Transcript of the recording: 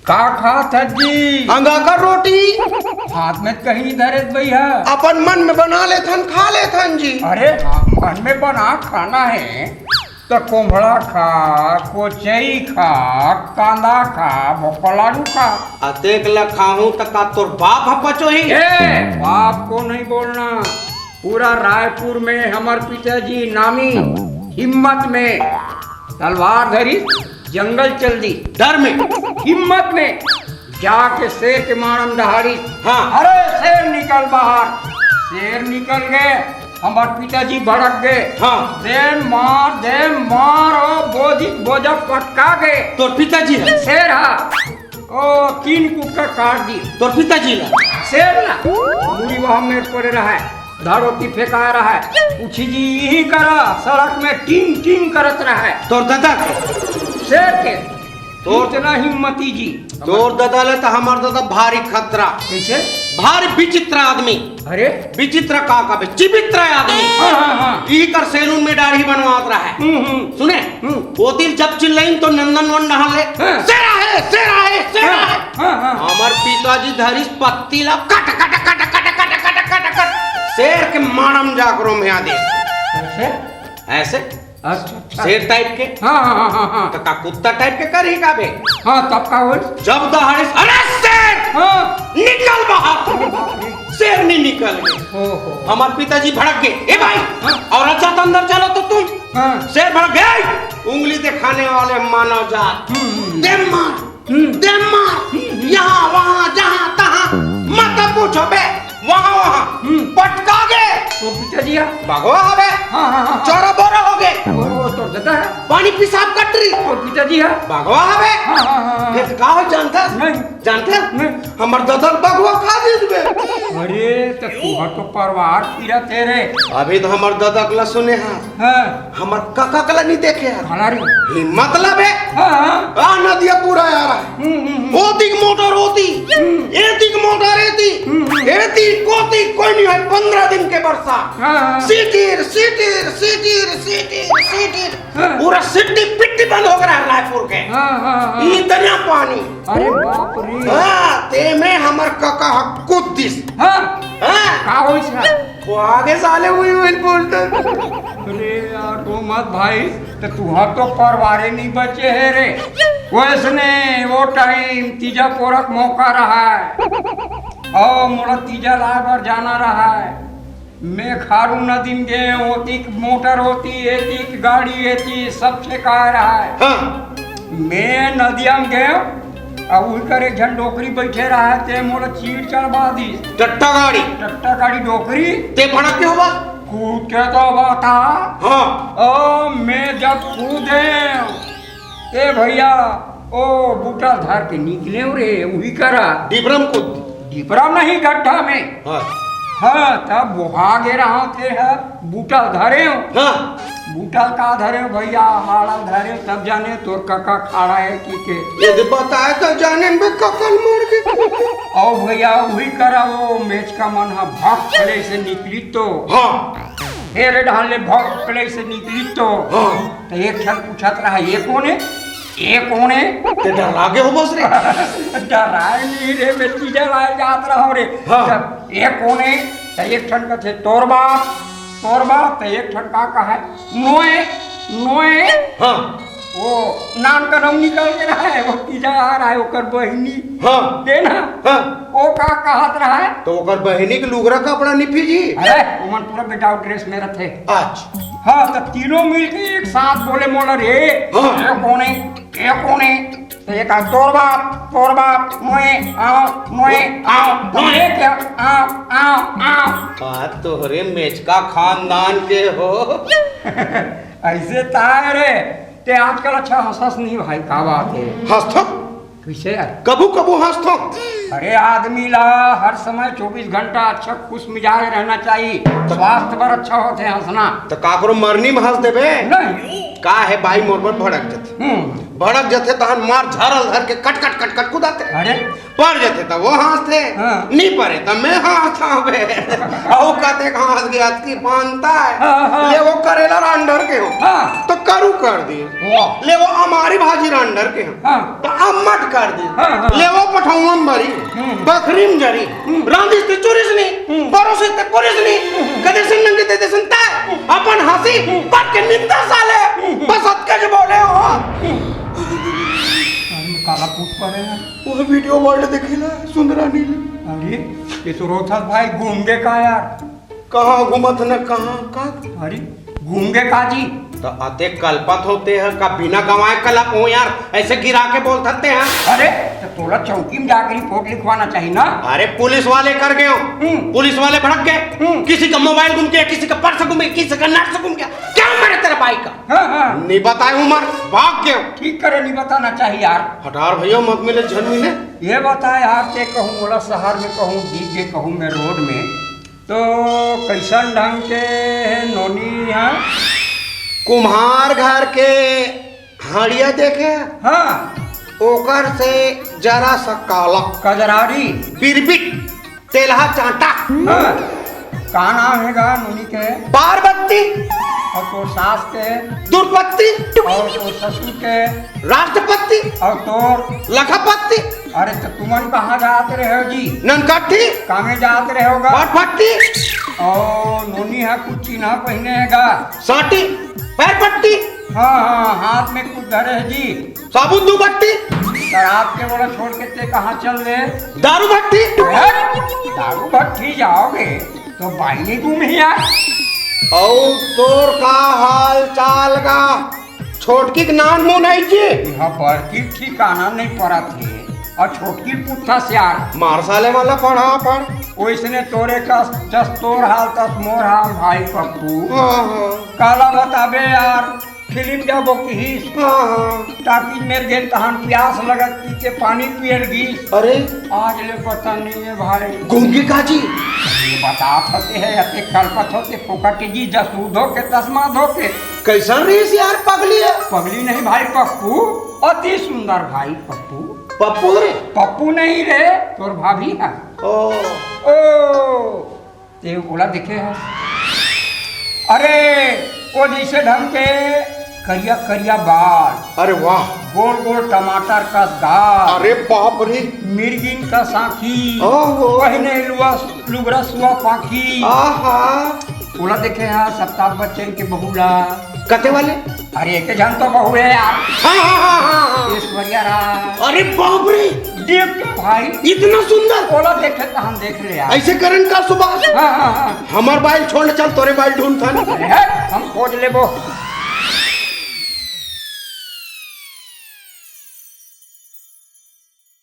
का खात है जी? अंगा कर रोटी हाथ में कहीं धरे भैया। अपन मन में बना लेथन खा लेथन जी। अरे मन में बना खाना है तो कोंभड़ा खा, कोचई खा, कांदा खा, भोपलाडू खा। अतेक ला खाऊं तो का तोर बाप हपचो ही। बाप को नहीं बोलना। पूरा रायपुर में हमार पिताजी नामी हिम्मत में तलवार धरी जंगल चल दी। डर में हिम्मत में जाके शेर के मारम दहाड़ी। हाँ। अरे शेर निकल बाहर। शेर निकल गए, हमार पिताजी भड़क गए। हाँ। दे मार और बोझा पटका गए। तोर पिताजी ला शेर हा ओ 3 कुकर काट दी। तोर पिताजी ला शेर ना मुड़ी वहां मेरे पड़े रहा है, धारोती फेंका रहा है। पूछी जी यही करा, सड़क में टिंग टिंग करत रहा है। तोर दादा शेर के तोर इतना हिम्मती जी। तोर दादा ले तो हमार दादा भारी खतरा, कैसे? भारी विचित्र आदमी। अरे विचित्र का कबे चिवित्र आदमी। हाँ। ई कर सैलून में दाढ़ी बनवात रहा है। सुने वो दिन जब चिल्लाइन तो नंदन वन नहा ले शेरा है शेरा है शेरा है। हमार पिताजी धरिस पत्ती ला कट कट कट कट कट कट कट कट शेर के मारम जाकरो में आदेश। कैसे? ऐसे अच्छा शेर टाइप के। हाँ तो का कुत्ता टाइप के करी का बे। हाँ तब का हो? जब दहाड़े अरे शेर हाँ निकल बाहर। शेर नहीं निकल गए। हमारे पिताजी भड़क गए। ए भाई और अच्छा तो अंदर चलो तो तुम। शेर भड़क गए। उंगली दिखाने वाले मानव जात दे मार यहाँ वहाँ जहाँ तहाँ मत पूछो बे। वहाँ पटका गए। तो पिताजी भगवा हवे चौरा बोरा हो गए। वो तो दादा है। पानी पिसाब कटरी और पिताजी है भगवा हवे। फिर का हो जानता जानते हमर ददल भगवा खा दे। अरे तो तू तो परवार पीरा तेरे। अभी तो हमर दादा कला सुने हाँ हमर काका कला नहीं देखे यार। खाना रे मतलब है आ नदिया पूरा यार होती मोटर होती एती मोटर एती कोती कोई नहीं है। 15 दिन के बरसा सीटीर सीटीर सीटीर सीटीर सीटीर पूरा सिटी पिट्टी बंद हो गया रायपुर के। इतना पानी। अरे बाप रे। हाँ ते में हमर काका कुद्दिस का होइस ना वो आगे साले हुई बोलते। अरे यार तो मत भाई तो तुहा तो परवारे नहीं बचे है रे। वैसने वो टाइम तीजा पोरक मौका रहा है और मोड़ा तीजा लागर जाना रहा है। मैं खारू नदी में गए होती मोटर होती एती गाड़ी एती सब ठेका रहा है। हाँ। मैं नदिया में गए अब वही करे झन डोकरी बैठे रहा है ते मोड़ा चीड़ चढ़वा दी। टट्टा गाड़ी डोकरी ते भड़क के होगा कूद के तो बता। हाँ। ओ मैं जब कूदे ए भैया ओ बूटा धार के निकले रे वही करा डिबरम कूद डिपरा नहीं गड्ढा में। हाँ तब आगे रहा थे है बूटा धरे हो। हाँ। बूटा का धरे भैया हाड़ा धरे तब जाने तोर काका खाड़ा है कि के यदि बताए तो जाने में ककल मर गए। ओ भैया वही करा वो मैच का मन हा भाग पड़े से निकली तो। हाँ। फेर ढाले भाग पड़े से निकली तो। हाँ। तो एक क्षण पूछत रहा ये कौन है ते डर लागे हो बस रे। डराए नहीं रे मैं तीजा लाए जात रहा रे। हाँ। ये कौन है तो एक क्षण का थे तोर बाप तो एक क्षण का है नोए। हाँ। वो नाम का नाम निकल के रहा है वो तीजा आ रहा है ओकर बहिनी। हाँ। देना हाँ। ओ का कहत रहा है तो ओकर बहिनी के लुगरा कपड़ा निफी जी। अरे उमन पूरा बेटा ड्रेस में रखे। अच्छा। हाँ तो तीनों मिलके एक साथ बोले मोला रे ये कौन है तो एक तोर बाप नोए क्या आओ तोहरे मेच का खानदान के हो। ऐसे तार रे ते आजकल अच्छा हंसस नहीं भाई का बात है। हंसतो कैसे यार कबू हंसतो। अरे आदमी ला हर समय 24 घंटा अच्छा खुश मिजाज रहना चाहिए। स्वास्थ्य पर अच्छा होते हंसना। तो काकरो मरनी में हंस देबे नहीं का है भाई मोर पर भड़क जते तहन मार झारल धर के कट कट कट कट कुदाते। अरे पड़ जाते तो वो हंसते नहीं पड़े तो मैं हंसता बे। औ कहते हंस गया की मानता है ले वो करेला अंडर के हो तो करू कर दिए, वाह ले वो हमारी भाजी रंडर के हैं हाँ तो अम्मट कर दिए, हाँ। ले वो पठाऊं बरी बकरीम जरी रांधिस ते चुरिस नहीं परोसे ते पुरिस नहीं कदे से नंगे ते सुनता है अपन हंसी पर के निंदा साले बस हटके बोले हो। काला पूछ पड़े हैं वो वीडियो वर्ल्ड देखिला सुंदरा नीली। अरे ये तो रोथस भाई घूमगे का यार, कहाँ घूमत न कहाँ का अरे घूमगे का जी तो अते कल्पत होते हैं का बिना गवाए कलप हो यार, ऐसे गिरा के बोल सकते हैं। अरे तो तोला चौकी में जाकर रिपोर्ट लिखवाना चाहिए ना। अरे पुलिस वाले कर गए हो, पुलिस वाले भड़क गए, किसी का मोबाइल गुम गया, किसी का पर्स गुम गया, किसी का नर्स गुम गया, क्या मरे तेरा बाइक का? हाँ हाँ नहीं बताए उमर भाग गए। ठीक करे नहीं बताना चाहिए यार। हटार भैया मत मिले झन मिले। ये बता यार के कहूँ बोला शहर में कहूँ दीप के कहूँ मैं रोड में तो कैसन ढंग के नोनी है कुम्हार घर के हाड़िया देखे हाँ ओकर से जरा सा काला कजरारी बिरबिट तेलहा चांटा हाँ का नाम हैगा नोनी के पार्वती और तो सास के दुर्पत्ति और तो ससुर के राष्ट्रपति और तोर लखपति अरे तो तुमन कहाँ जाते रहे हो जी ननकट्ठी कामे जाते रहोगा पटपट्टी और नोनी है कुछ चिन्ह पहने हैगा साटी पैर पट्टी हाँ हाँ हाथ में कुछ धरे है जी साबुन दुपट्टी शराब के बोला छोड़ के ते कहाँ चल रहे दारू भट्टी दारू भट्टी जाओगे तो बाइने घूम यार और तोर का हाल चाल का छोटकी के नाम मुंह नहीं जी यहाँ बड़की ठिकाना नहीं पड़ा थे और छोटकी पुट्ठा से यार मार साले वाला पढ़ा पढ़ वैसने तोरे का जस तोर हाल तस मोर हाल भाई पप्पू हाँ काला बताबे यार फिल्म जाबो की हाँ ताकि मेरे गेल तहान प्यास लगत की के पानी पियल गी अरे आज ले पता नहीं है भाई गूंगी काजी ये बात होते है अते कल्पत होते फोकट जी जसू धो के तस्मा धो के कैसन रेस यार पगली है पगली नहीं भाई पप्पू अति सुंदर भाई पप्पू पप्पू रे पप्पू नहीं रे तोर भाभी है ओ ते बोला देखे है अरे वो जैसे ढंग के करिया करिया बाल अरे वाह गोल गोल टमाटर का दाल अरे बाप रे मिर्गिन का साखी ओहो पहने लुगरा सुआ पाखी आहा बोला देखे है सप्ताह बच्चन के बहुला कते वाले अरे एक जन तो बहू है यार हाँ। ऐश्वर्या राय अरे बाप रे देख के भाई इतना सुंदर बोला देखे तो हम देख ले यार ऐसे करन का सुबह हाँ हाँ हाँ हमार बाइल छोड़ चल तोरे बाइल ढूंढ था हम खोज लेबो